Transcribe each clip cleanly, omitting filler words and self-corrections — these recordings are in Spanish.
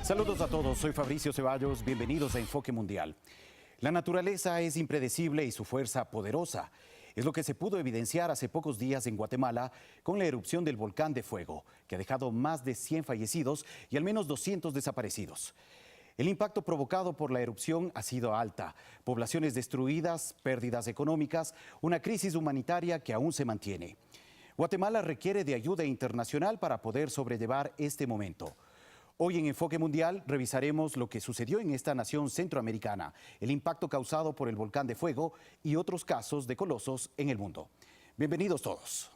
Saludos a todos, soy Fabricio Ceballos, bienvenidos a Enfoque Mundial. La naturaleza es impredecible y su fuerza poderosa. Es lo que se pudo evidenciar hace pocos días en Guatemala con la erupción del volcán de fuego, que ha dejado más de 100 fallecidos y al menos 200 desaparecidos. El impacto provocado por la erupción ha sido alta, poblaciones destruidas, pérdidas económicas, una crisis humanitaria que aún se mantiene. Guatemala requiere de ayuda internacional para poder sobrellevar este momento. Hoy en Enfoque Mundial revisaremos lo que sucedió en esta nación centroamericana, el impacto causado por el volcán de fuego y otros casos de colosos en el mundo. Bienvenidos todos.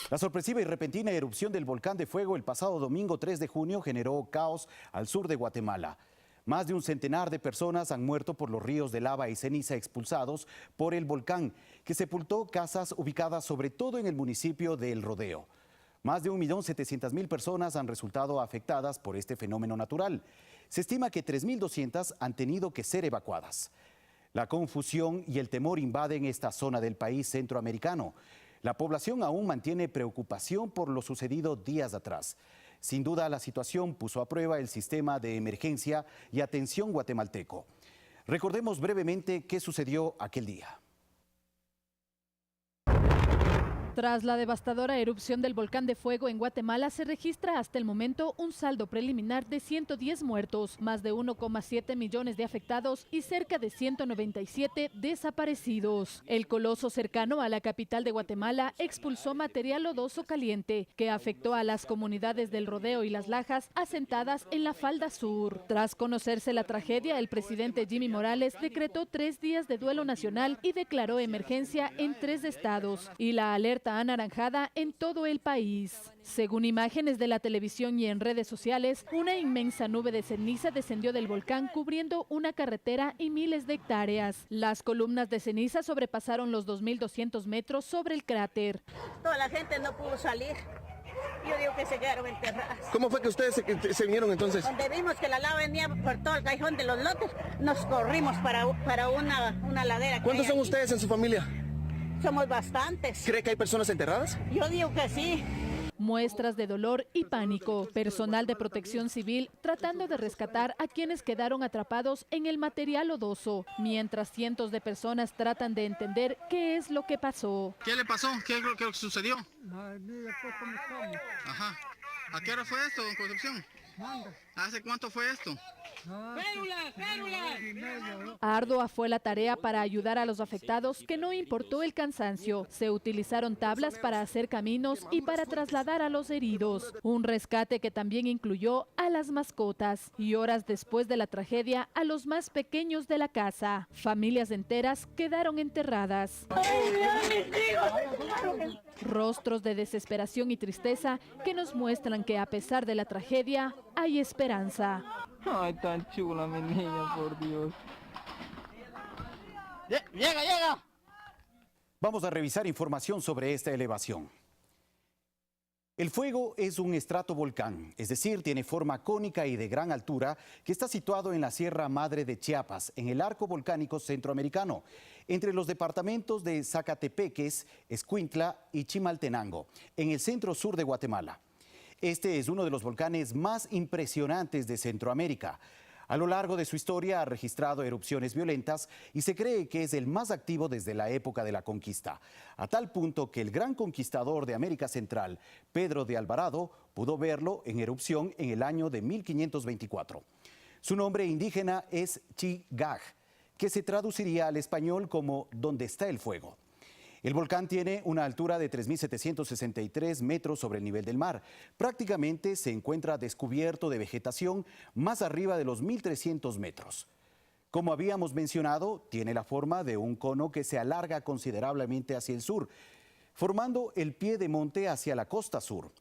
La sorpresiva y repentina erupción del volcán de fuego el pasado domingo 3 de junio generó caos al sur de Guatemala. Más de un centenar de personas han muerto por los ríos de lava y ceniza expulsados por el volcán, que sepultó casas ubicadas sobre todo en el municipio de El Rodeo. Más de 1.700.000 personas han resultado afectadas por este fenómeno natural. Se estima que 3.200 han tenido que ser evacuadas. La confusión y el temor invaden esta zona del país centroamericano. La población aún mantiene preocupación por lo sucedido días atrás. Sin duda, la situación puso a prueba el sistema de emergencia y atención guatemalteco. Recordemos brevemente qué sucedió aquel día. Tras la devastadora erupción del volcán de fuego en Guatemala, se registra hasta el momento un saldo preliminar de 110 muertos, más de 1,7 millones de afectados y cerca de 197 desaparecidos. El coloso cercano a la capital de Guatemala expulsó material lodoso caliente que afectó a las comunidades del Rodeo y Las Lajas asentadas en la falda sur. Tras conocerse la tragedia, el presidente Jimmy Morales decretó 3 días de duelo nacional y declaró emergencia en 3 estados y la alerta anaranjada en todo el país. Según imágenes de la televisión y en redes sociales, una inmensa nube de ceniza descendió del volcán cubriendo una carretera y miles de hectáreas. Las columnas de ceniza sobrepasaron los 2.200 metros sobre el cráter. Toda la gente no pudo salir. Yo digo que se quedaron enterradas. ¿Cómo fue que ustedes se vinieron entonces? Donde vimos que la lava venía por todo el callejón de los lotes, nos corrimos para una ladera. ¿Cuántos son ustedes en su familia? Somos bastantes. ¿Cree que hay personas enterradas? Yo digo que sí. Muestras de dolor y pánico. Personal de protección civil tratando de rescatar a quienes quedaron atrapados en el material lodoso, mientras cientos de personas tratan de entender qué es lo que pasó. ¿Qué le pasó? ¿Qué es lo que sucedió? Ajá. ¿A qué hora fue esto, don Concepción? ¿Hace cuánto fue esto? Ardua fue la tarea para ayudar a los afectados, que no importó el cansancio. Se utilizaron tablas para hacer caminos y para trasladar a los heridos. Un rescate que también incluyó a las mascotas. Y horas después de la tragedia, a los más pequeños de la casa. Familias enteras quedaron enterradas. Rostros de desesperación y tristeza que nos muestran que a pesar de la tragedia, hay esperanza. Ay, tan chula mi niña, por Dios. ¡Llega! Vamos a revisar información sobre esta elevación. El fuego es un estratovolcán, es decir, tiene forma cónica y de gran altura, que está situado en la Sierra Madre de Chiapas, en el arco volcánico centroamericano, entre los departamentos de Zacatepeques, Escuintla y Chimaltenango, en el centro sur de Guatemala. Este es uno de los volcanes más impresionantes de Centroamérica. A lo largo de su historia ha registrado erupciones violentas y se cree que es el más activo desde la época de la conquista, a tal punto que el gran conquistador de América Central, Pedro de Alvarado, pudo verlo en erupción en el año de 1524. Su nombre indígena es Chigaj, que se traduciría al español como «Donde está el fuego». El volcán tiene una altura de 3.763 metros sobre el nivel del mar. Prácticamente se encuentra descubierto de vegetación más arriba de los 1.300 metros. Como habíamos mencionado, tiene la forma de un cono que se alarga considerablemente hacia el sur, formando el pie de monte hacia la costa sur.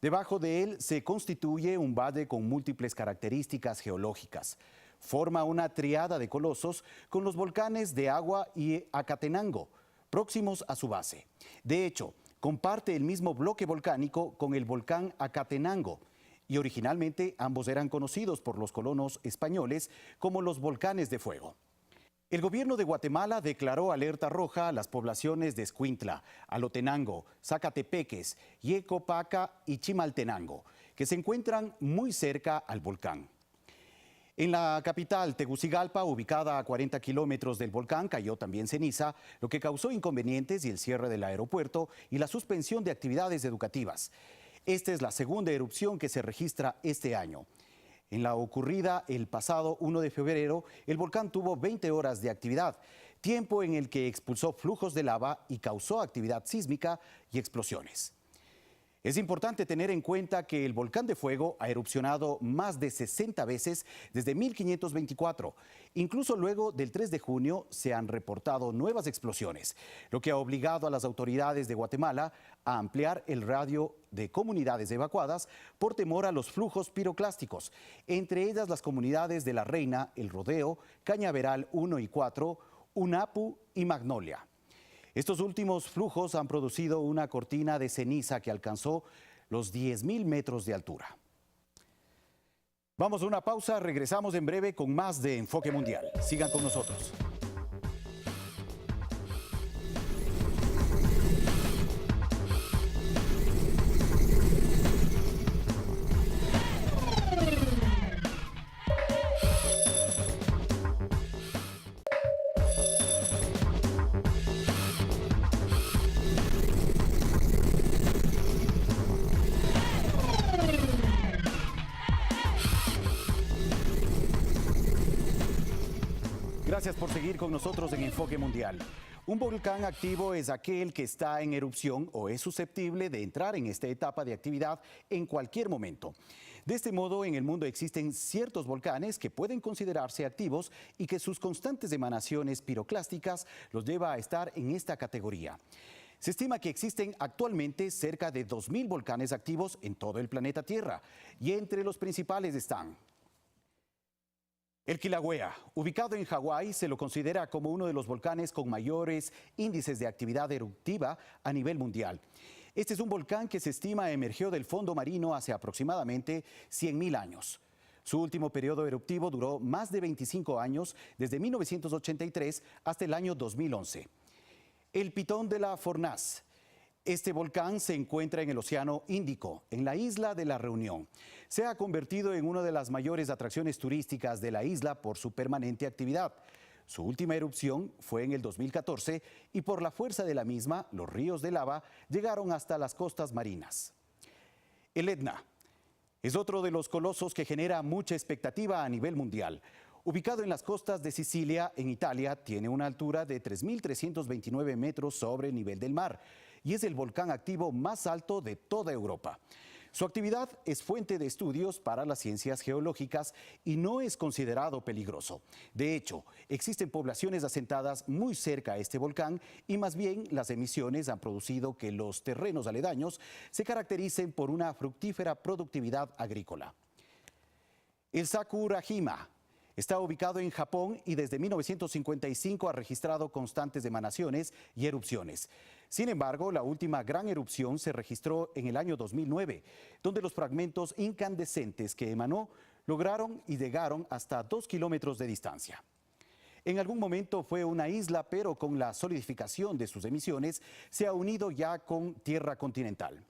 Debajo de él se constituye un valle con múltiples características geológicas. Forma una triada de colosos con los volcanes de Agua y Acatenango, próximos a su base. De hecho, comparte el mismo bloque volcánico con el volcán Acatenango, y originalmente ambos eran conocidos por los colonos españoles como los volcanes de fuego. El gobierno de Guatemala declaró alerta roja a las poblaciones de Escuintla, Alotenango, Zacatepeques, Yecopaca y Chimaltenango, que se encuentran muy cerca al volcán. En la capital, Tegucigalpa, ubicada a 40 kilómetros del volcán, cayó también ceniza, lo que causó inconvenientes y el cierre del aeropuerto y la suspensión de actividades educativas. Esta es la segunda erupción que se registra este año. En la ocurrida el pasado 1 de febrero, el volcán tuvo 20 horas de actividad, tiempo en el que expulsó flujos de lava y causó actividad sísmica y explosiones. Es importante tener en cuenta que el volcán de fuego ha erupcionado más de 60 veces desde 1524. Incluso luego del 3 de junio se han reportado nuevas explosiones, lo que ha obligado a las autoridades de Guatemala a ampliar el radio de comunidades evacuadas por temor a los flujos piroclásticos, entre ellas las comunidades de La Reina, El Rodeo, Cañaveral 1 y 4, Unapu y Magnolia. Estos últimos flujos han producido una cortina de ceniza que alcanzó los 10.000 metros de altura. Vamos a una pausa, regresamos en breve con más de Enfoque Mundial. Sigan con nosotros. Gracias por seguir con nosotros en Enfoque Mundial. Un volcán activo es aquel que está en erupción o es susceptible de entrar en esta etapa de actividad en cualquier momento. De este modo, en el mundo existen ciertos volcanes que pueden considerarse activos y que sus constantes emanaciones piroclásticas los lleva a estar en esta categoría. Se estima que existen actualmente cerca de 2.000 volcanes activos en todo el planeta Tierra, y entre los principales están el Kilauea, ubicado en Hawái, se lo considera como uno de los volcanes con mayores índices de actividad eruptiva a nivel mundial. Este es un volcán que se estima emergió del fondo marino hace aproximadamente 100.000 años. Su último periodo eruptivo duró más de 25 años, desde 1983 hasta el año 2011. El Pitón de la Fornaz. Este volcán se encuentra en el Océano Índico, en la isla de La Reunión. Se ha convertido en una de las mayores atracciones turísticas de la isla por su permanente actividad. Su última erupción fue en el 2014 y por la fuerza de la misma, los ríos de lava llegaron hasta las costas marinas. El Etna es otro de los colosos que genera mucha expectativa a nivel mundial. Ubicado en las costas de Sicilia, en Italia, tiene una altura de 3.329 metros sobre el nivel del mar y es el volcán activo más alto de toda Europa. Su actividad es fuente de estudios para las ciencias geológicas y no es considerado peligroso. De hecho, existen poblaciones asentadas muy cerca a este volcán y más bien las emisiones han producido que los terrenos aledaños se caractericen por una fructífera productividad agrícola. El Sakurajima está ubicado en Japón y desde 1955 ha registrado constantes emanaciones y erupciones. Sin embargo, la última gran erupción se registró en el año 2009, donde los fragmentos incandescentes que emanó lograron y llegaron hasta 2 kilómetros de distancia. En algún momento fue una isla, pero con la solidificación de sus emisiones se ha unido ya con tierra continental.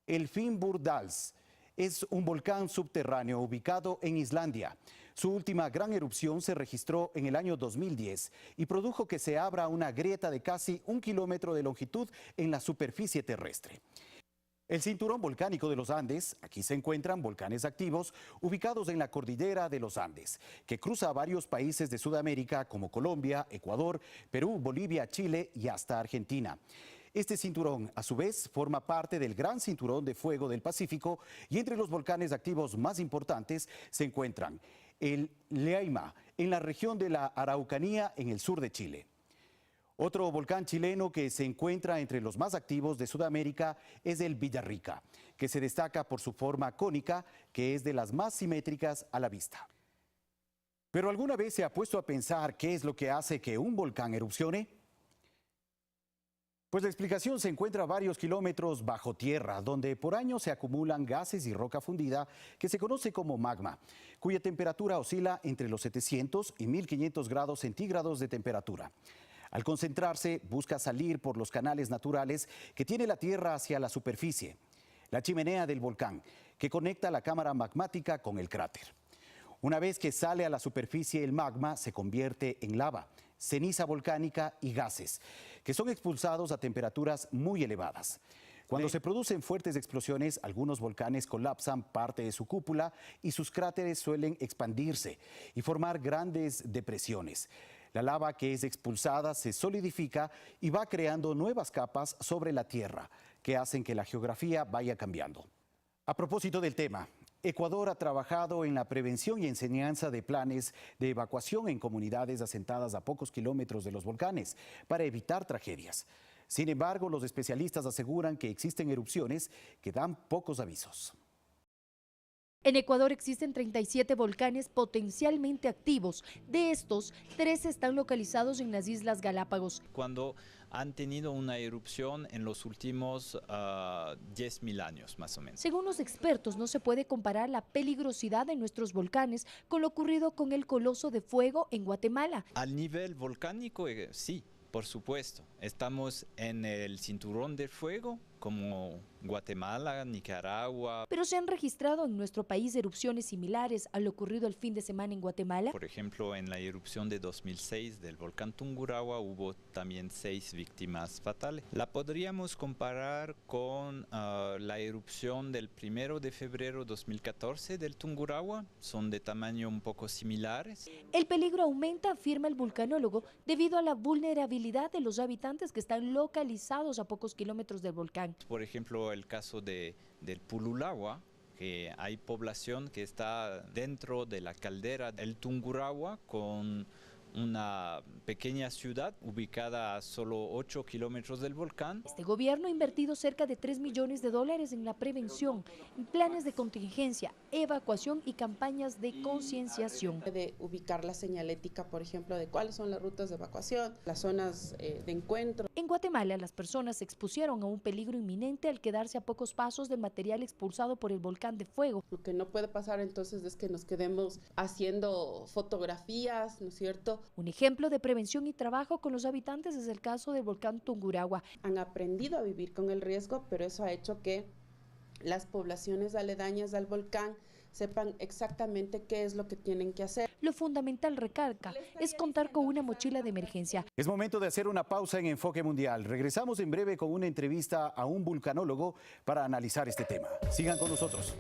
El Fimbuldals es un volcán subterráneo ubicado en Islandia. Su última gran erupción se registró en el año 2010 y produjo que se abra una grieta de casi 1 kilómetro de longitud en la superficie terrestre. El cinturón volcánico de los Andes, aquí se encuentran volcanes activos ubicados en la cordillera de los Andes, que cruza varios países de Sudamérica como Colombia, Ecuador, Perú, Bolivia, Chile y hasta Argentina. Este cinturón, a su vez, forma parte del Gran Cinturón de Fuego del Pacífico y entre los volcanes activos más importantes se encuentran el Leaima, en la región de la Araucanía, en el sur de Chile. Otro volcán chileno que se encuentra entre los más activos de Sudamérica es el Villarrica, que se destaca por su forma cónica, que es de las más simétricas a la vista. ¿Pero alguna vez se ha puesto a pensar qué es lo que hace que un volcán erupcione? Pues la explicación se encuentra a varios kilómetros bajo tierra, donde por años se acumulan gases y roca fundida que se conoce como magma, cuya temperatura oscila entre los 700 y 1500 grados centígrados de temperatura. Al concentrarse, busca salir por los canales naturales que tiene la tierra hacia la superficie, la chimenea del volcán, que conecta la cámara magmática con el cráter. Una vez que sale a la superficie, el magma se convierte en lava, ceniza volcánica y gases, que son expulsados a temperaturas muy elevadas. Cuando se producen fuertes explosiones, algunos volcanes colapsan parte de su cúpula y sus cráteres suelen expandirse y formar grandes depresiones. La lava que es expulsada se solidifica y va creando nuevas capas sobre la tierra, que hacen que la geografía vaya cambiando. A propósito del tema, Ecuador ha trabajado en la prevención y enseñanza de planes de evacuación en comunidades asentadas a pocos kilómetros de los volcanes para evitar tragedias. Sin embargo, los especialistas aseguran que existen erupciones que dan pocos avisos. En Ecuador existen 37 volcanes potencialmente activos. De estos, 13 están localizados en las Islas Galápagos. Cuando han tenido una erupción en los últimos 10.000 años, más o menos. Según los expertos, no se puede comparar la peligrosidad de nuestros volcanes con lo ocurrido con el Coloso de Fuego en Guatemala. Al nivel volcánico, sí, por supuesto. Estamos en el cinturón del fuego, como Guatemala, Nicaragua. Pero se han registrado en nuestro país erupciones similares a lo ocurrido el fin de semana en Guatemala. Por ejemplo, en la erupción de 2006 del volcán Tungurahua hubo también 6 víctimas fatales. La podríamos comparar con la erupción del 1 de febrero de 2014 del Tungurahua. Son de tamaño un poco similares. El peligro aumenta, afirma el vulcanólogo, debido a la vulnerabilidad de los habitantes que están localizados a pocos kilómetros del volcán. Por ejemplo, el caso del Pululahua, que hay población que está dentro de la caldera del Tungurahua con una pequeña ciudad ubicada a solo 8 kilómetros del volcán. Este gobierno ha invertido cerca de $3 millones en la prevención, en planes de contingencia, evacuación y campañas de concienciación. De ubicar la señalética, por ejemplo, de cuáles son las rutas de evacuación, las zonas de encuentro. En Guatemala, las personas se expusieron a un peligro inminente al quedarse a pocos pasos del material expulsado por el volcán de fuego. Lo que no puede pasar entonces es que nos quedemos haciendo fotografías, ¿no es cierto? Un ejemplo de prevención y trabajo con los habitantes es el caso del volcán Tungurahua. Han aprendido a vivir con el riesgo, pero eso ha hecho que las poblaciones aledañas al volcán sepan exactamente qué es lo que tienen que hacer. Lo fundamental, recalca, es contar con una mochila de emergencia. Es momento de hacer una pausa en Enfoque Mundial. Regresamos en breve con una entrevista a un vulcanólogo para analizar este tema. Sigan con nosotros.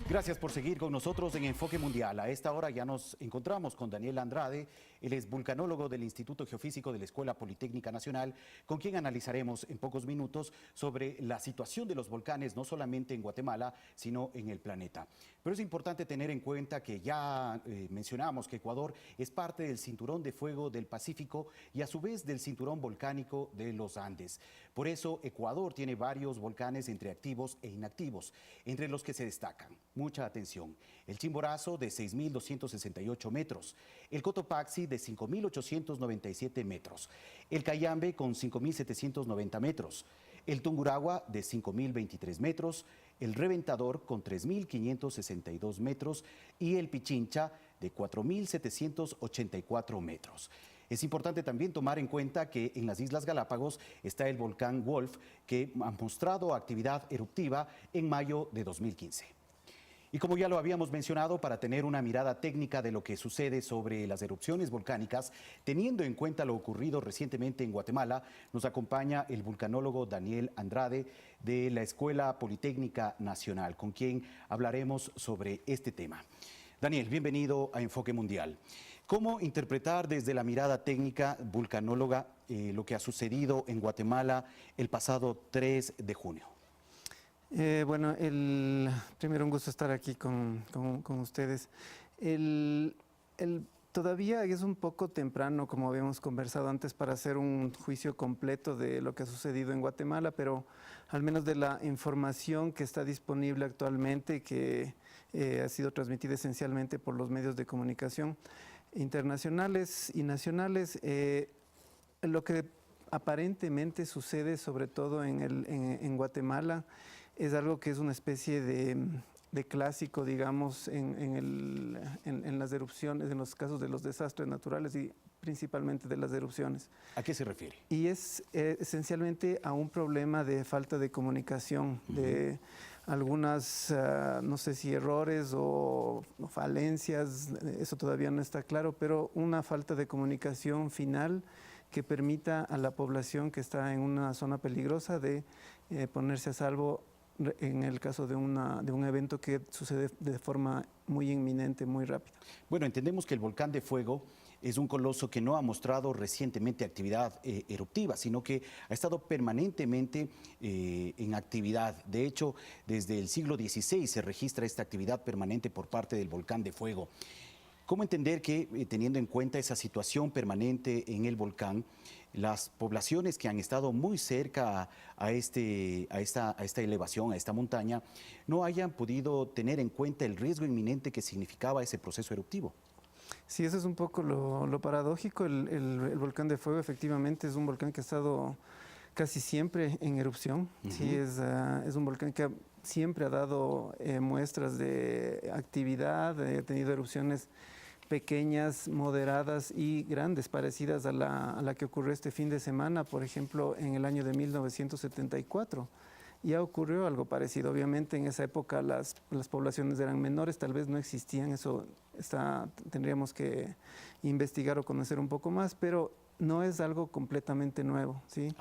Gracias por seguir con nosotros en Enfoque Mundial. A esta hora ya nos encontramos con Daniel Andrade, él es vulcanólogo del Instituto Geofísico de la Escuela Politécnica Nacional, con quien analizaremos en pocos minutos sobre la situación de los volcanes, no solamente en Guatemala, sino en el planeta. Pero es importante tener en cuenta que ya mencionamos que Ecuador es parte del cinturón de fuego del Pacífico y a su vez del cinturón volcánico de los Andes. Por eso Ecuador tiene varios volcanes entre activos e inactivos, entre los que se destacan. Mucha atención. El Chimborazo de 6.268 metros, el Cotopaxi de 5.897 metros, el Cayambe con 5.790 metros, el Tungurahua de 5.023 metros, el Reventador con 3.562 metros y el Pichincha de 4.784 metros. Es importante también tomar en cuenta que en las Islas Galápagos está el volcán Wolf, que ha mostrado actividad eruptiva en mayo de 2015. Y como ya lo habíamos mencionado, para tener una mirada técnica de lo que sucede sobre las erupciones volcánicas, teniendo en cuenta lo ocurrido recientemente en Guatemala, nos acompaña el vulcanólogo Daniel Andrade de la Escuela Politécnica Nacional, con quien hablaremos sobre este tema. Daniel, bienvenido a Enfoque Mundial. ¿Cómo interpretar desde la mirada técnica vulcanóloga lo que ha sucedido en Guatemala el pasado 3 de junio? Bueno, primero un gusto estar aquí con ustedes. Todavía es un poco temprano, como habíamos conversado antes, para hacer un juicio completo de lo que ha sucedido en Guatemala, pero al menos de la información que está disponible actualmente, que ha sido transmitida esencialmente por los medios de comunicación internacionales y nacionales, lo que aparentemente sucede, sobre todo en Guatemala, es algo que es una especie de clásico, digamos, en las erupciones, en los casos de los desastres naturales y principalmente de las erupciones. ¿A qué se refiere? Y es esencialmente a un problema de falta de comunicación, de algunas, no sé si errores o falencias, eso todavía no está claro, pero una falta de comunicación final que permita a la población que está en una zona peligrosa de ponerse a salvo en el caso de un evento que sucede de forma muy inminente, muy rápida. Bueno, entendemos que el volcán de fuego es un coloso que no ha mostrado recientemente actividad eruptiva, sino que ha estado permanentemente en actividad. De hecho, desde el siglo XVI se registra esta actividad permanente por parte del volcán de fuego. ¿Cómo entender que, teniendo en cuenta esa situación permanente en el volcán, las poblaciones que han estado muy cerca a esta elevación, a esta montaña, no hayan podido tener en cuenta el riesgo inminente que significaba ese proceso eruptivo? Sí, eso es un poco lo paradójico. El volcán de fuego efectivamente es un volcán que ha estado casi siempre en erupción. Sí, es un volcán que siempre ha dado muestras de actividad, ha tenido erupciones pequeñas, moderadas y grandes, parecidas a la que ocurrió este fin de semana, por ejemplo, en el año de 1974. Ya ocurrió algo parecido. Obviamente en esa época las poblaciones eran menores, tal vez no existían, eso tendríamos que investigar o conocer un poco más, pero no es algo completamente nuevo, ¿sí?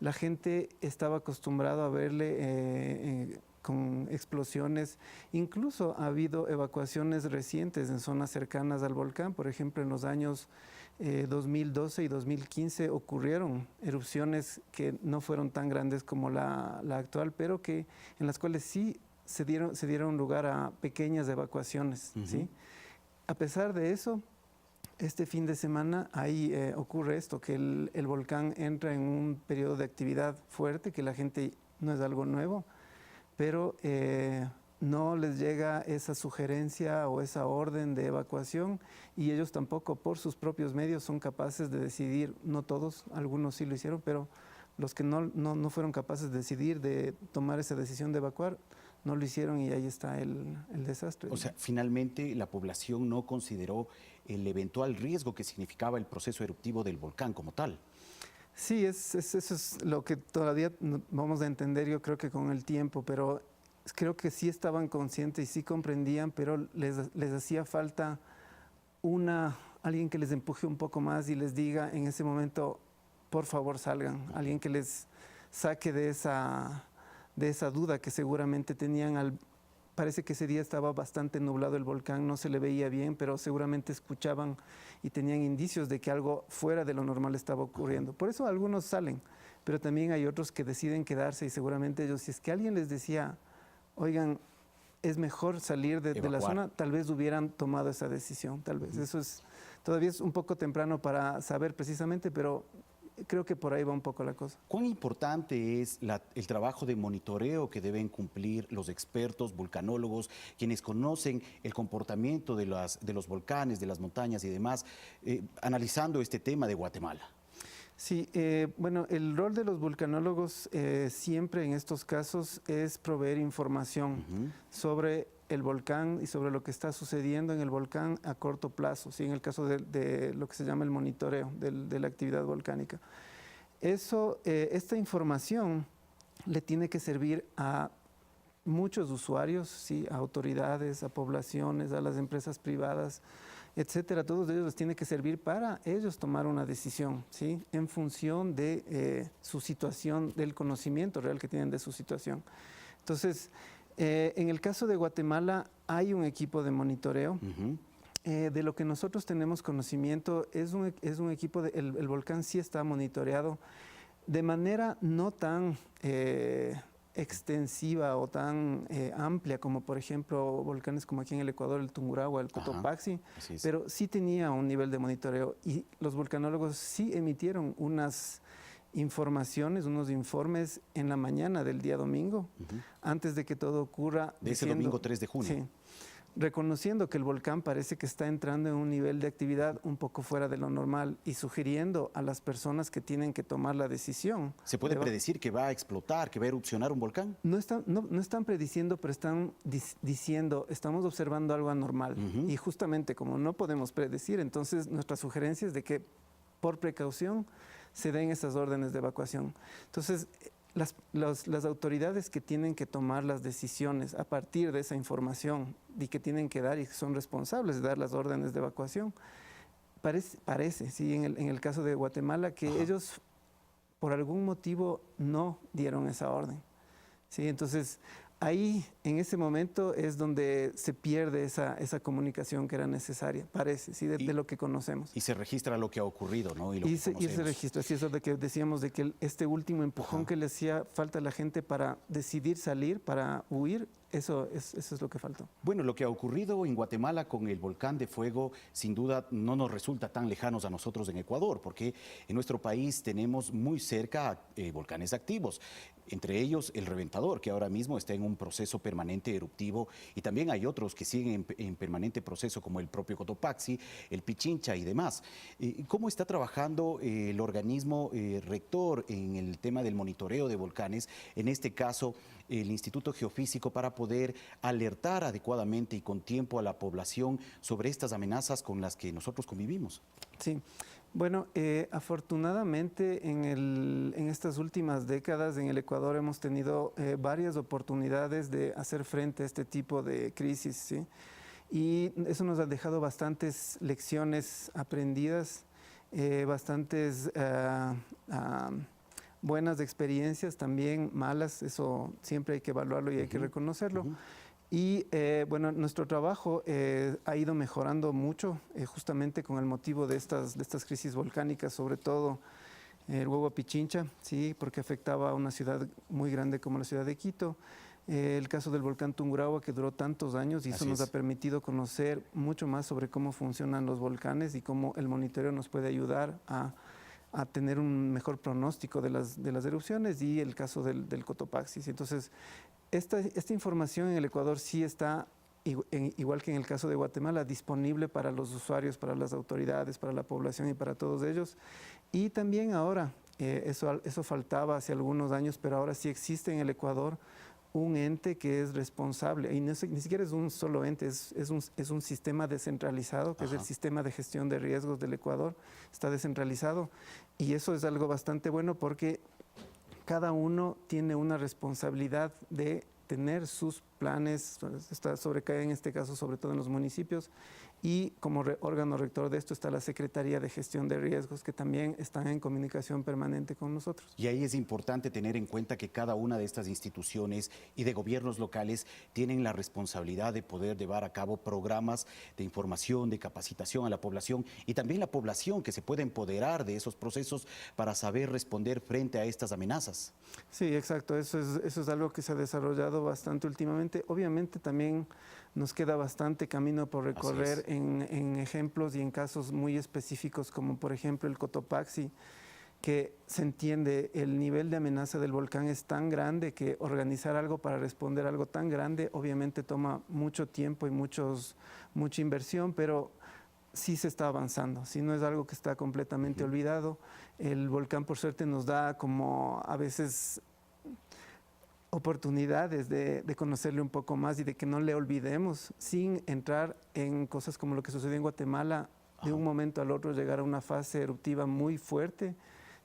La gente estaba acostumbrada a verle con explosiones, incluso ha habido evacuaciones recientes en zonas cercanas al volcán, por ejemplo en los años 2012 y 2015 ocurrieron erupciones que no fueron tan grandes como la actual, pero en las cuales sí se dieron lugar a pequeñas evacuaciones, ¿sí? A pesar de eso, este fin de semana ahí ocurre esto, que el volcán entra en un periodo de actividad fuerte, que la gente no es algo nuevo, pero no les llega esa sugerencia o esa orden de evacuación y ellos tampoco por sus propios medios son capaces de decidir, no todos, algunos sí lo hicieron, pero los que no fueron capaces de decidir, de tomar esa decisión de evacuar, no lo hicieron y ahí está el desastre. O sea, finalmente la población no consideró el eventual riesgo que significaba el proceso eruptivo del volcán como tal. Sí, eso es lo que todavía vamos a entender, yo creo que con el tiempo, pero creo que sí estaban conscientes y sí comprendían, pero les hacía falta alguien que les empuje un poco más y les diga en ese momento, por favor salgan, alguien que les saque de esa duda que seguramente tenían. Parece que ese día estaba bastante nublado el volcán, no se le veía bien, pero seguramente escuchaban y tenían indicios de que algo fuera de lo normal estaba ocurriendo. Por eso algunos salen, pero también hay otros que deciden quedarse y seguramente ellos, si es que alguien les decía, oigan, es mejor salir de la zona, tal vez hubieran tomado esa decisión, tal vez. Eso todavía es un poco temprano para saber precisamente, pero creo que por ahí va un poco la cosa. ¿Cuán importante es el trabajo de monitoreo que deben cumplir los expertos, vulcanólogos, quienes conocen el comportamiento de los volcanes, de las montañas y demás, analizando este tema de Guatemala? Sí, bueno, el rol de los vulcanólogos siempre en estos casos es proveer información sobre el volcán y sobre lo que está sucediendo en el volcán a corto plazo, ¿sí? En el caso de lo que se llama el monitoreo de la actividad volcánica. Esta información le tiene que servir a muchos usuarios, sí, a autoridades, a poblaciones, a las empresas privadas, etcétera. Todos ellos les tiene que servir para ellos tomar una decisión, ¿sí? En función de su situación, del conocimiento real que tienen de su situación. Entonces, en el caso de Guatemala hay un equipo de monitoreo. De lo que nosotros tenemos conocimiento, es un equipo, el volcán sí está monitoreado de manera no tan extensiva o tan amplia como, por ejemplo, volcanes como aquí en el Ecuador, el Tungurahua, el Cotopaxi, pero sí tenía un nivel de monitoreo y los volcanólogos sí emitieron unas informaciones, unos informes en la mañana del día domingo, antes de que todo ocurra. De ese domingo 3 de junio. Sí, reconociendo que el volcán parece que está entrando en un nivel de actividad un poco fuera de lo normal y sugiriendo a las personas que tienen que tomar la decisión. ¿Se puede predecir que va a explotar, que va a erupcionar un volcán? No están prediciendo, pero están diciendo, estamos observando algo anormal. Y justamente como no podemos predecir, entonces nuestra sugerencia es de que por precaución se den esas órdenes de evacuación. Entonces, las autoridades que tienen que tomar las decisiones a partir de esa información y que tienen que dar y que son responsables de dar las órdenes de evacuación, parece sí, en el caso de Guatemala, que ellos por algún motivo no dieron esa orden. ¿Sí? Entonces, ahí, en ese momento, es donde se pierde esa comunicación que era necesaria, parece, ¿sí? de lo que conocemos. Y se registra lo que ha ocurrido, ¿no? Y se registra, sí, eso de que decíamos de que este último empujón que le hacía falta a la gente para decidir salir, para huir, eso es lo que faltó. Bueno, lo que ha ocurrido en Guatemala con el volcán de fuego, sin duda no nos resulta tan lejanos a nosotros en Ecuador, porque en nuestro país tenemos muy cerca volcanes activos, entre ellos el Reventador, que ahora mismo está en un proceso permanente eruptivo, y también hay otros que siguen en permanente proceso, como el propio Cotopaxi, el Pichincha y demás. ¿Cómo está trabajando el organismo rector en el tema del monitoreo de volcanes, en este caso el Instituto Geofísico, para poder alertar adecuadamente y con tiempo a la población sobre estas amenazas con las que nosotros convivimos? Sí. Bueno, afortunadamente en estas últimas décadas en el Ecuador hemos tenido varias oportunidades de hacer frente a este tipo de crisis, ¿sí? Y eso nos ha dejado bastantes lecciones aprendidas, bastantes buenas experiencias, también malas, eso siempre hay que evaluarlo y hay que reconocerlo. Y bueno, nuestro trabajo ha ido mejorando mucho, justamente con el motivo de estas crisis volcánicas, sobre todo el Huehuo Pichincha, sí, porque afectaba a una ciudad muy grande como la ciudad de Quito. El caso del volcán Tungurahua, que duró tantos años, y eso nos ha permitido conocer mucho más sobre cómo funcionan los volcanes y cómo el monitoreo nos puede ayudar a tener un mejor pronóstico de las erupciones, y el caso del Cotopaxi. Entonces, esta información en el Ecuador sí está, igual que en el caso de Guatemala, disponible para los usuarios, para las autoridades, para la población y para todos ellos. Y también ahora, eso faltaba hace algunos años, pero ahora sí existe en el Ecuador un ente que es responsable, y ni siquiera es un solo ente, es un sistema descentralizado, que es el Sistema de Gestión de Riesgos del Ecuador, está descentralizado, y eso es algo bastante bueno porque cada uno tiene una responsabilidad de tener sus planes, sobrecae en este caso sobre todo en los municipios, y como órgano rector de esto está la Secretaría de Gestión de Riesgos, que también están en comunicación permanente con nosotros. Y ahí es importante tener en cuenta que cada una de estas instituciones y de gobiernos locales tienen la responsabilidad de poder llevar a cabo programas de información, de capacitación a la población, y también la población que se puede empoderar de esos procesos para saber responder frente a estas amenazas. Sí, exacto, eso es algo que se ha desarrollado bastante últimamente. Obviamente también nos queda bastante camino por recorrer en ejemplos y en casos muy específicos, como por ejemplo el Cotopaxi, que se entiende el nivel de amenaza del volcán es tan grande que organizar algo para responder a algo tan grande obviamente toma mucho tiempo y mucha inversión, pero sí se está avanzando, sí, no es algo que está completamente olvidado. El volcán, por suerte, nos da como a veces oportunidades de conocerle un poco más y de que no le olvidemos, sin entrar en cosas como lo que sucedió en Guatemala, de un momento al otro llegar a una fase eruptiva muy fuerte,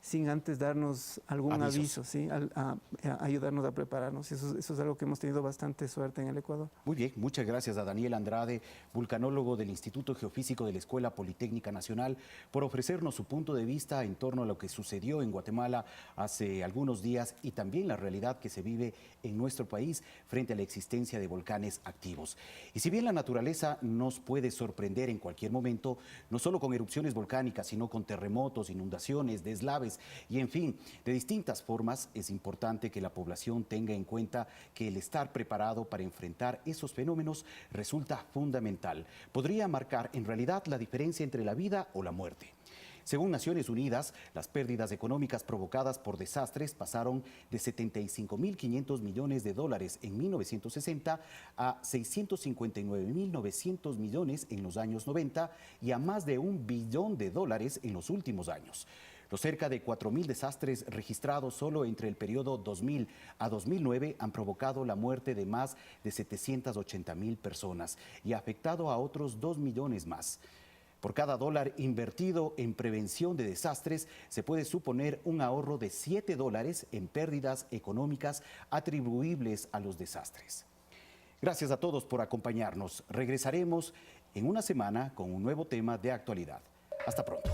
sin antes darnos algún Avisos. aviso, ¿sí? A ayudarnos a prepararnos. Eso es algo que hemos tenido bastante suerte en el Ecuador. Muy bien, muchas gracias a Daniel Andrade, vulcanólogo del Instituto Geofísico de la Escuela Politécnica Nacional, por ofrecernos su punto de vista en torno a lo que sucedió en Guatemala hace algunos días y también la realidad que se vive en nuestro país frente a la existencia de volcanes activos. Y si bien la naturaleza nos puede sorprender en cualquier momento, no solo con erupciones volcánicas, sino con terremotos, inundaciones, deslaves y en fin, de distintas formas, es importante que la población tenga en cuenta que el estar preparado para enfrentar esos fenómenos resulta fundamental. Podría marcar en realidad la diferencia entre la vida o la muerte. Según Naciones Unidas, las pérdidas económicas provocadas por desastres pasaron de 75.500 millones de dólares en 1960 a 659.900 millones en los años 90 y a más de $1 billón en los últimos años. Los cerca de 4.000 desastres registrados solo entre el periodo 2000 a 2009 han provocado la muerte de más de 780.000 personas y afectado a otros 2 millones más. Por cada dólar invertido en prevención de desastres, se puede suponer un ahorro de $7 en pérdidas económicas atribuibles a los desastres. Gracias a todos por acompañarnos. Regresaremos en una semana con un nuevo tema de actualidad. Hasta pronto.